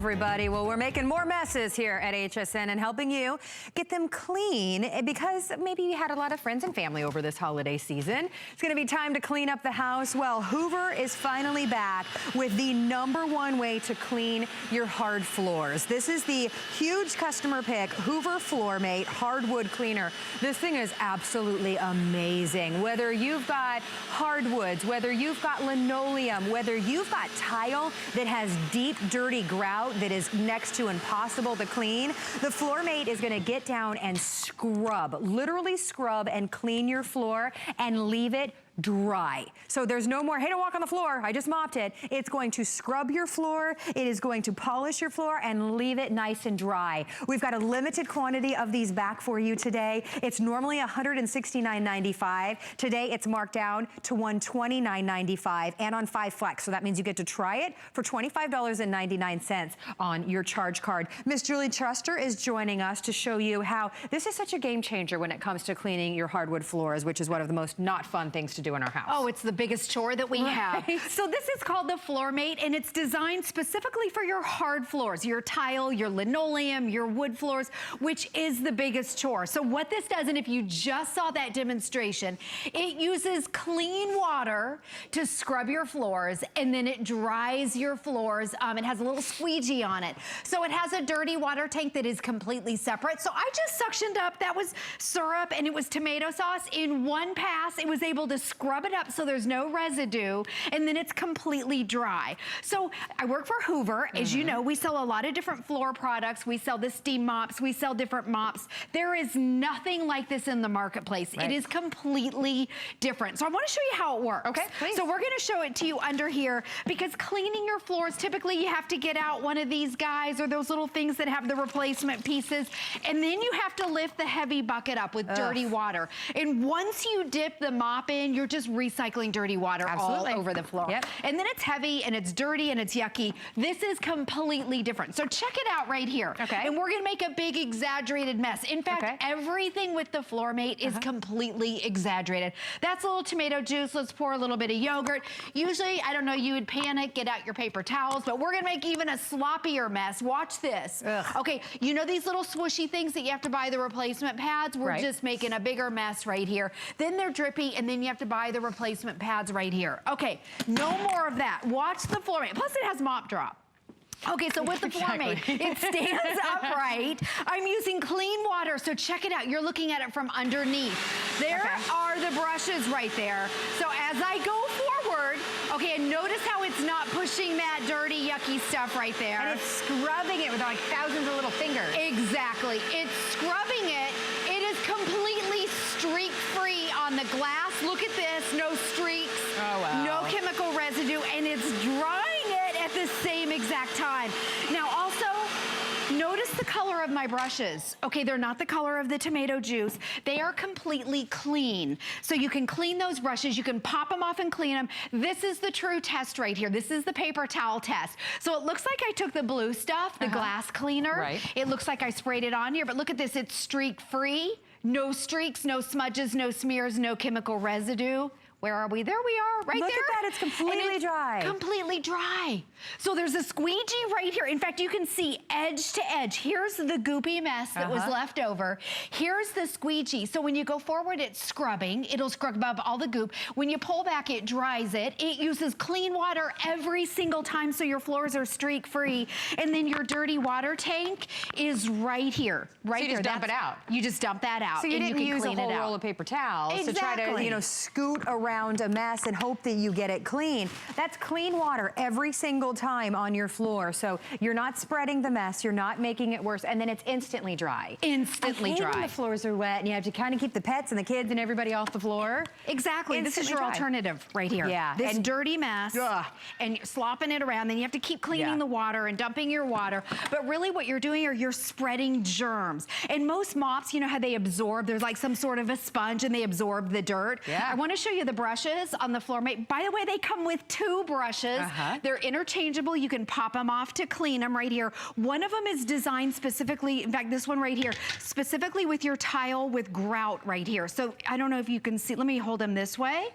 Everybody, well, we're making more messes here at HSN and helping you get them clean because maybe you had a lot of friends and family over this holiday season. It's gonna be time to clean up the house. Well, Hoover is finally back with the #1 way to clean your hard floors. This is the huge customer pick, Hoover FloorMate Hardwood Cleaner. This thing is absolutely amazing. Whether you've got hardwoods, whether you've got linoleum, whether you've got tile that has deep, dirty grout that is next to impossible to clean, the FloorMate is gonna get down and scrub, literally scrub and clean your floor and leave it dry. So there's no more, hey, don't walk on the floor, I just mopped it. It's going to scrub your floor, it is going to polish your floor and leave it nice and dry. We've got a limited quantity of these back for you today. It's normally $169.95. Today it's marked down to $129.95 and on 5 flex. So that means you get to try it for $25.99 on your charge card. Miss Julie Truster is joining us to show you how this is such a game changer when it comes to cleaning your hardwood floors, which is one of the most not fun things to do in our house. Oh, it's the biggest chore that we have. So this is called the FloorMate, and it's designed specifically for your hard floors, your tile, your linoleum, your wood floors, which is the biggest chore. So what this does, and if you just saw that demonstration, it uses clean water to scrub your floors, and then it dries your floors. It has a little squeegee on it. So it has a dirty water tank that is completely separate. So I just suctioned up, that was syrup and it was tomato sauce. In one pass, it was able to scrub it up so there's no residue, and then it's completely dry. So I work for Hoover. As you know, we sell a lot of different floor products. We sell the steam mops, we sell different mops. There is nothing like this in the marketplace. It is completely different. So I want to show you how it works. Okay, please. So we're going to show it to you under here, because cleaning your floors, typically you have to get out one of these guys or those little things that have the replacement pieces, and then you have to lift the heavy bucket up with dirty water. And once you dip the mop in, you're just recycling dirty water all over the floor. And then it's heavy and it's dirty and it's yucky. This is completely different. So check it out right here. And we're gonna make a big exaggerated mess. In fact, everything with the FloorMate is completely exaggerated. That's a little tomato juice. Let's pour a little bit of yogurt. Usually, I don't know, you would panic, get out your paper towels, but we're gonna make even a sloppier mess. Watch this. Okay, you know these little swooshy things that you have to buy the replacement pads? We're just making a bigger mess right here. Then they're drippy, and then you have to buy the replacement pads right here. Okay, no more of that. Watch the FloorMate. Plus it has mop drop. Okay, so with the FloorMate, it stands upright. I'm using clean water, so check it out. You're looking at it from underneath. There are the brushes right there. So as I go forward, okay, and notice how it's not pushing that dirty, yucky stuff right there. And it's scrubbing it with like thousands of little fingers. Exactly. It's scrubbing it. It is completely streak-free on the glass. Look at this, no streaks, no chemical residue, and it's drying it at the same exact time. Now also, notice the color of my brushes. Okay, they're not the color of the tomato juice. They are completely clean. So you can clean those brushes, you can pop them off and clean them. This is the true test right here. This is the paper towel test. So it looks like I took the blue stuff, the glass cleaner. It looks like I sprayed it on here, but look at this, it's streak-free. No streaks, no smudges, no smears, no chemical residue. Where are we? There we are, right there. Look at that, it's completely dry. Completely dry. So there's a squeegee right here. In fact, you can see edge to edge. Here's the goopy mess that was left over. Here's the squeegee. So when you go forward, it's scrubbing. It'll scrub up all the goop. When you pull back, it dries it. It uses clean water every single time, so your floors are streak-free. And then your dirty water tank is right here. Right so you just dump it out. You just dump that out. So you didn't use a whole roll of paper towels to try to, you know, scoot around a mess and hope that you get it clean. That's clean water every single time on your floor. So you're not spreading the mess, you're not making it worse, and then it's instantly dry. Instantly dry. When the floors are wet and you have to kind of keep the pets and the kids and everybody off the floor. Exactly. This is your alternative right here. This dirty mess, and you're slopping it around, then you have to keep cleaning the water and dumping your water. But really what you're doing are you're spreading germs. And most mops, you know how they absorb, there's like some sort of a sponge and they absorb the dirt. I want to show you the brushes on the FloorMate. By the way, they come with 2 brushes. They're interchangeable. You can pop them off to clean them right here. One of them is designed specifically, in fact, this one right here, specifically with your tile with grout right here. So I don't know if you can see, let me hold them this way.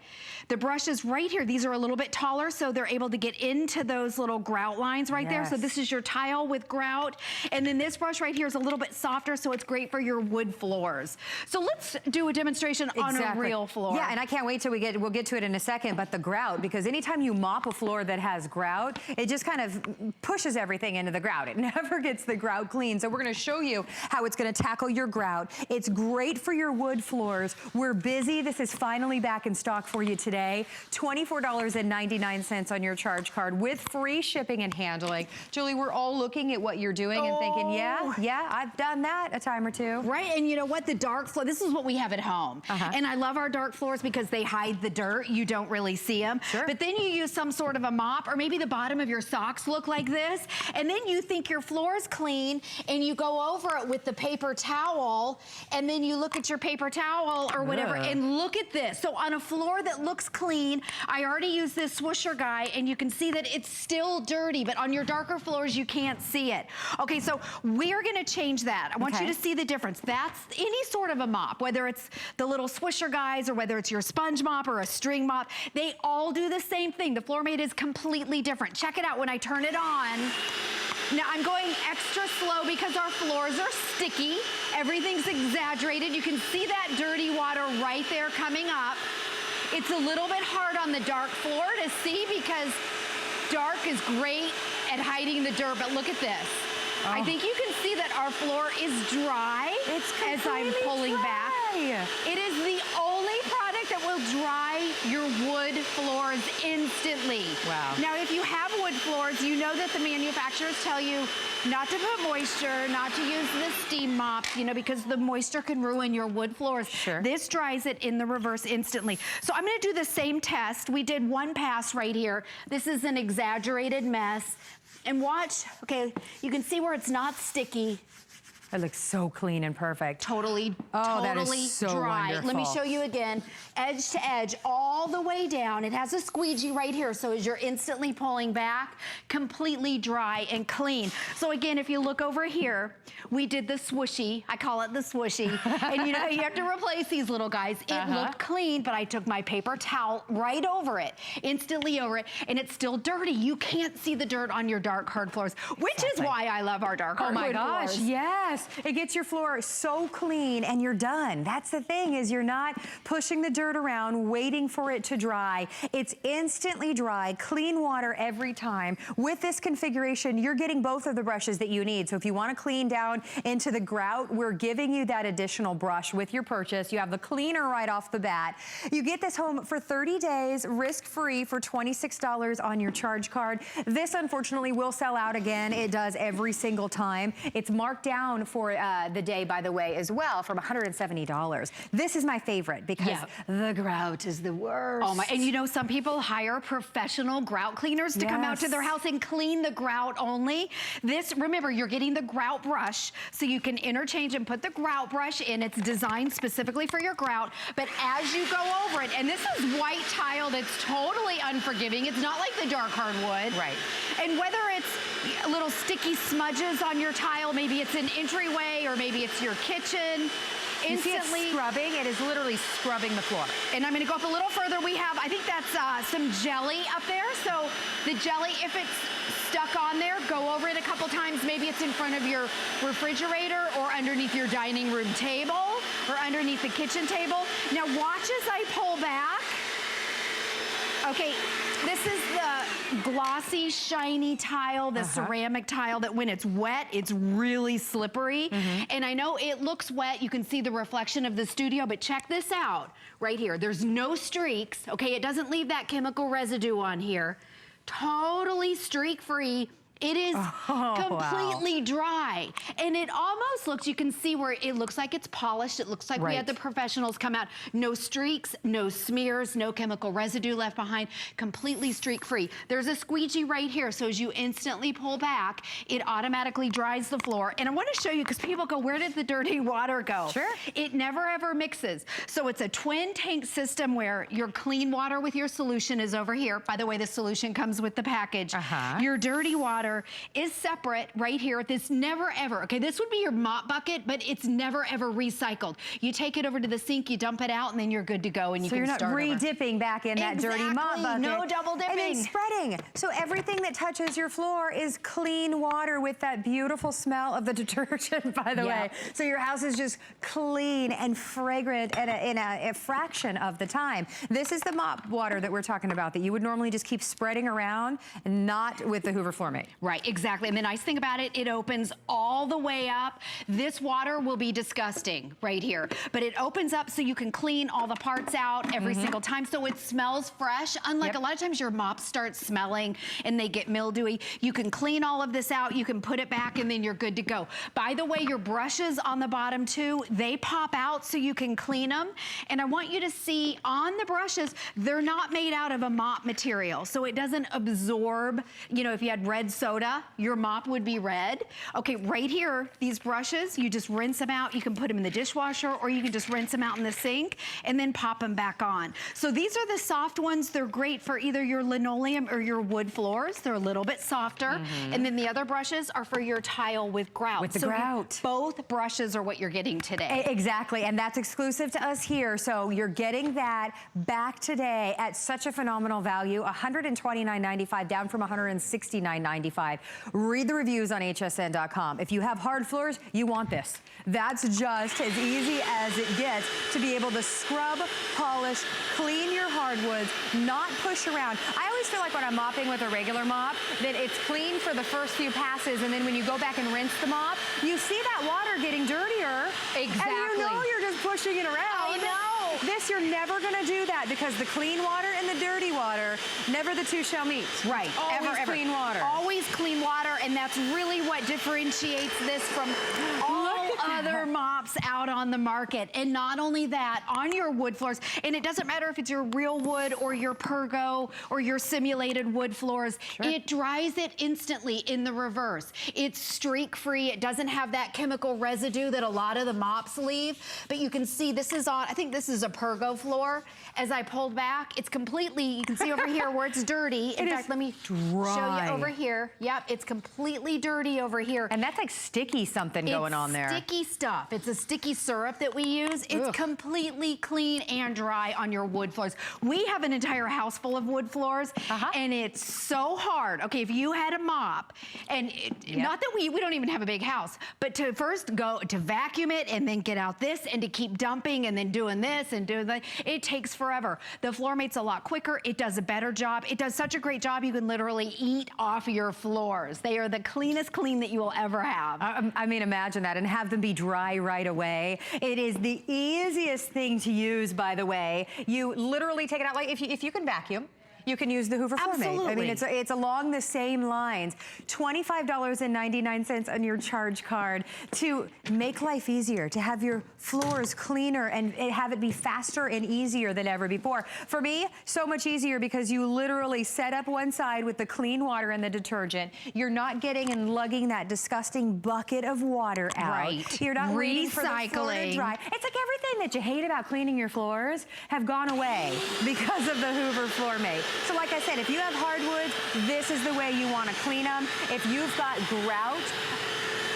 The brushes right here, these are a little bit taller, so they're able to get into those little grout lines right there. So this is your tile with grout. And then this brush right here is a little bit softer, so it's great for your wood floors. So let's do a demonstration on a real floor. Yeah, and I can't wait till we'll get to it in a second, but the grout, because anytime you mop a floor that has grout, it just kind of pushes everything into the grout. It never gets the grout clean. So we're gonna show you how it's gonna tackle your grout. It's great for your wood floors. We're busy. This is finally back in stock for you today. $24.99 on your charge card with free shipping and handling. Julie, we're all looking at what you're doing and thinking, yeah, I've done that a time or two. Right, and you know what? The dark floor, this is what we have at home. And I love our dark floors because they hide the dirt. You don't really see them. But then you use some sort of a mop, or maybe the bottom of your socks look like this, and then you think your floor is clean, and you go over it with the paper towel, and then you look at your paper towel or whatever, and look at this. So on a floor that looks clean, I already used this swoosher guy, and you can see that it's still dirty, but on your darker floors, you can't see it. Okay, so we're gonna change that. I want you to see the difference. That's any sort of a mop, whether it's the little swoosher guys or whether it's your sponge mop or a string mop, they all do the same thing. The FloorMate is completely different. Check it out when I turn it on. Now I'm going extra slow because our floors are sticky. Everything's exaggerated. You can see that dirty water right there coming up. It's a little bit hard on the dark floor to see because dark is great at hiding the dirt, but look at this. I think you can see that our floor is dry as I'm pulling back. It is the only product that will dry your wood floors instantly. Wow. Now, if you have wood floors, you know that the manufacturers tell you not to put moisture, not to use the steam mop, you know, because the moisture can ruin your wood floors. This dries it in the reverse instantly. So I'm gonna do the same test. We did one pass right here. This is an exaggerated mess. And watch, okay, you can see where it's not sticky. It looks so clean and perfect. Totally that is so dry. wonderful. Let me show you again. Edge to edge, all the way down. It has a squeegee right here, so as you're instantly pulling back, completely dry and clean. So again, if you look over here, we did the swooshy. I call it the swooshy. And you know, you have to replace these little guys. It looked clean, but I took my paper towel right over it, instantly over it, and it's still dirty. You can't see the dirt on your dark hard floors, which is why I love our dark hardwood floors. Oh my gosh, yes. It gets your floor so clean and you're done. That's the thing, is you're not pushing the dirt around, waiting for it to dry. It's instantly dry, clean water every time. With this configuration, you're getting both of the brushes that you need. So if you want to clean down into the grout, we're giving you that additional brush with your purchase. You have the cleaner right off the bat. You get this home for 30 days, risk-free for $26 on your charge card. This, unfortunately, will sell out again. It does every single time. It's marked down for the day, by the way, as well, from $170. This is my favorite because the grout is the worst. Oh my, and you know, some people hire professional grout cleaners to come out to their house and clean the grout only. This, remember, you're getting the grout brush, so you can interchange and put the grout brush in. It's designed specifically for your grout, but as you go over it, and this is white tile that's totally unforgiving. It's not like the dark hardwood. Right. And whether it's little sticky smudges on your tile, maybe it's an entryway or maybe it's your kitchen. You see it scrubbing, it is literally scrubbing the floor. And I'm gonna go up a little further. We have, I think that's some jelly up there. So the jelly, if it's stuck on there, go over it a couple times. Maybe it's in front of your refrigerator or underneath your dining room table or underneath the kitchen table. Now watch as I pull back. Okay, this is the glossy, shiny tile, the ceramic tile that when it's wet, it's really slippery. And I know it looks wet. You can see the reflection of the studio, but check this out right here. There's no streaks, okay? It doesn't leave that chemical residue on here. Totally streak-free. It is completely dry. And it almost looks, you can see where it looks like it's polished. It looks like we had the professionals come out. No streaks, no smears, no chemical residue left behind. Completely streak-free. There's a squeegee right here, so as you instantly pull back, it automatically dries the floor. And I want to show you, because people go, where did the dirty water go? Sure. It never ever mixes. So it's a twin tank system where your clean water with your solution is over here. By the way, the solution comes with the package. Your dirty water is separate right here. This never ever, okay, this would be your mop bucket, but it's never ever recycled. You take it over to the sink, you dump it out, and then you're good to go, and you can start over. So you're not re-dipping back in that dirty mop bucket. No double dipping. And then spreading. So everything that touches your floor is clean water with that beautiful smell of the detergent, by the way. So your house is just clean and fragrant in a fraction of the time. This is the mop water that we're talking about that you would normally just keep spreading around, and not with the Hoover FloorMate. Right, exactly. And the nice thing about it, it opens all the way up. This water will be disgusting right here, but it opens up so you can clean all the parts out every single time, so it smells fresh. Unlike a lot of times your mops start smelling and they get mildewy. You can clean all of this out, you can put it back, and then you're good to go. By the way, your brushes on the bottom too, they pop out so you can clean them. And I want you to see on the brushes, they're not made out of a mop material, so it doesn't absorb. You know, if you had red soda, your mop would be red. Okay, right here, these brushes, you just rinse them out. You can put them in the dishwasher, or you can just rinse them out in the sink and then pop them back on. So these are the soft ones. They're great for either your linoleum or your wood floors. They're a little bit softer. And then the other brushes are for your tile with grout. With the grout. Both brushes are what you're getting today. Exactly, and that's exclusive to us here. So you're getting that back today at such a phenomenal value, $129.95 down from $169.95. Read the reviews on hsn.com. If you have hard floors, you want this. That's just as easy as it gets to be able to scrub, polish, clean your hardwoods, not push around. I always feel like when I'm mopping with a regular mop, that it's clean for the first few passes, and then when you go back and rinse the mop, you see that water getting dirtier. Exactly. And you know you're just pushing it around. I know. This, you're never gonna do that, because the clean water and the dirty water, never the two shall meet. Right, Always ever. clean water. Always clean water, and that's really what differentiates this from all other mops out on the market. And not only that, on your wood floors, and it doesn't matter if it's your real wood or your Pergo or your simulated wood floors, it dries it instantly in the reverse. It's streak-free. It doesn't have that chemical residue that a lot of the mops leave. But you can see this is on, I think this is a Pergo floor. As I pulled back, it's completely, you can see over here where it's dirty. In fact, let me show you over here. Yep, it's completely dirty over here. And that's like sticky something going on there. Sticky stuff. It's a sticky syrup that we use. It's completely clean and dry on your wood floors. We have an entire house full of wood floors, and it's so hard. Okay, if you had a mop, and not that we don't even have a big house, but to first go to vacuum it and then get out this and to keep dumping and then doing this and doing that, it takes forever. The FloorMate's a lot quicker. It does a better job. It does such a great job, you can literally eat off your floors. They are the cleanest clean that you will ever have. I mean, imagine that, and have them be dry right away. It is the easiest thing to use, by the way. You literally take it out, like if you can vacuum, you can use the Hoover FloorMate. I mean, it's along the same lines. $25.99 on your charge card to make life easier, to have your floors cleaner and have it be faster and easier than ever before. For me, so much easier, because you literally set up one side with the clean water and the detergent. You're not getting and lugging that disgusting bucket of water out. Right. You're not waiting for the floor to dry. It's like everything that you hate about cleaning your floors have gone away because of the Hoover FloorMate. So like I said, if you have hardwoods, this is the way you want to clean them. If you've got grout,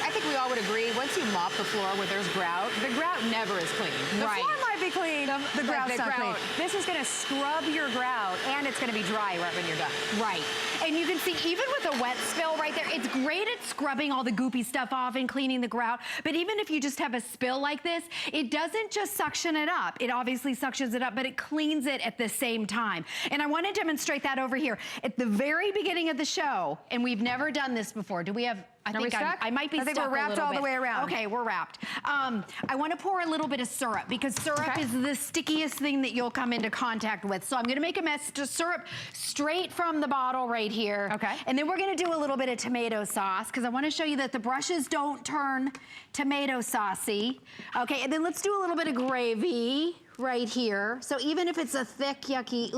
I think we all would agree, once you mop the floor where there's grout, the grout never is clean. The floor might be clean, the grout's not clean. This is going to scrub your grout, and it's going to be dry right when you're done. Right. And you can see, even with a wet spill right there, it's great at scrubbing all the goopy stuff off and cleaning the grout. But even if you just have a spill like this, it doesn't just suction it up. It obviously suctions it up, but it cleans it at the same time. And I want to demonstrate that over here. At the very beginning of the show, and we've never done this before. Do we have... I think I might be stuck. we're wrapped all the way around. Okay, we're wrapped. I want to pour a little bit of syrup because syrup is the stickiest thing that you'll come into contact with. So I'm going to make a mess to syrup straight from the bottle right here. Okay. And then we're going to do a little bit of tomato sauce because I want to show you that the brushes don't turn tomato saucy. Okay, and then let's do a little bit of gravy right here. So even if it's a thick, yucky,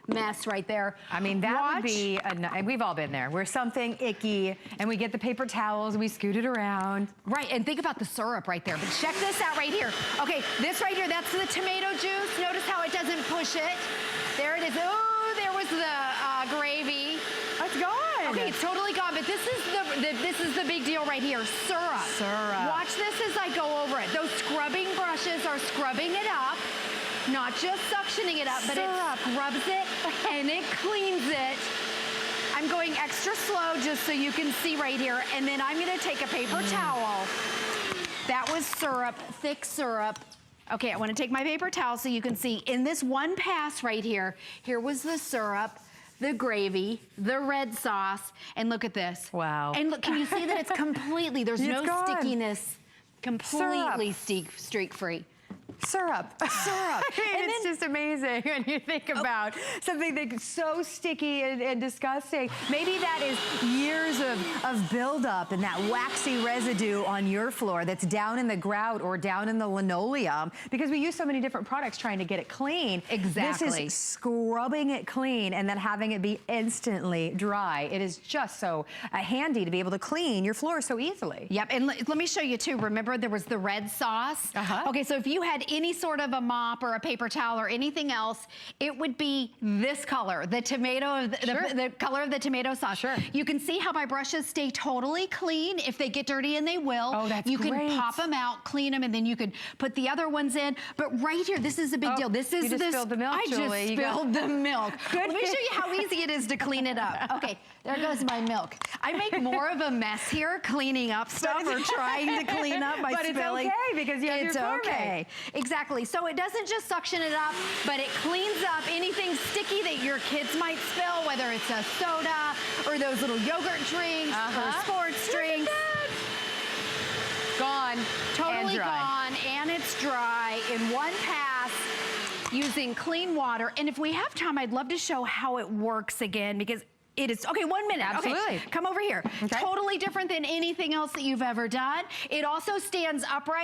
mess right there. I mean, that would be, we've all been there. We're something icky, and we get the paper towels, we scoot it around. Right, and think about the syrup right there. But check this out right here. Okay, this right here, that's the tomato juice. Notice how it doesn't push it. There it is. Oh, there was the gravy. It's gone. Okay, it's totally gone, but this is the big deal right here. Syrup. Syrup. Watch this as I go over it. Those scrubbing brushes are scrubbing it up. Not just suctioning it up, but it scrubs it and it cleans it. I'm going extra slow just so you can see right here. And then I'm gonna take a paper towel. That was syrup, thick syrup. Okay, I wanna take my paper towel so you can see in this one pass right here, here was the syrup, the gravy, the red sauce, and look at this. Wow. And look, can you see that it's completely, there's no stickiness, completely streak-free. Syrup. Syrup. And it's just amazing when you think about something that's so sticky and disgusting. Maybe that is years of buildup and that waxy residue on your floor that's down in the grout or down in the linoleum because we use so many different products trying to get it clean. Exactly. This is scrubbing it clean and then having it be instantly dry. It is just so handy to be able to clean your floor so easily. Yep, and let me show you too. Remember there was the red sauce? Okay, so if you had any sort of a mop or a paper towel or anything else, it would be this color, the tomato, the color of the tomato sauce. Sure. You can see how my brushes stay totally clean. If they get dirty, and they will, oh, that's you great. can pop them out, clean them, and then you can put the other ones in. But right here, this is a big deal. This is you just spilled the milk, Julie. Just spilled the milk. Good. Let me show you how easy it is to clean it up. Okay, there goes my milk. I make more of a mess here cleaning up stuff or trying to clean up my spilling. But it's okay because you have your FloorMate. Okay. Exactly. So it doesn't just suction it up, but it cleans up anything sticky that your kids might spill, whether it's a soda or those little yogurt drinks or sports drinks. Gone. Totally gone, and it's dry in one pass using clean water. And if we have time, I'd love to show how it works again because it is, okay, 1 minute. Absolutely. Okay, come over here. Okay. Totally different than anything else that you've ever done. It also stands upright.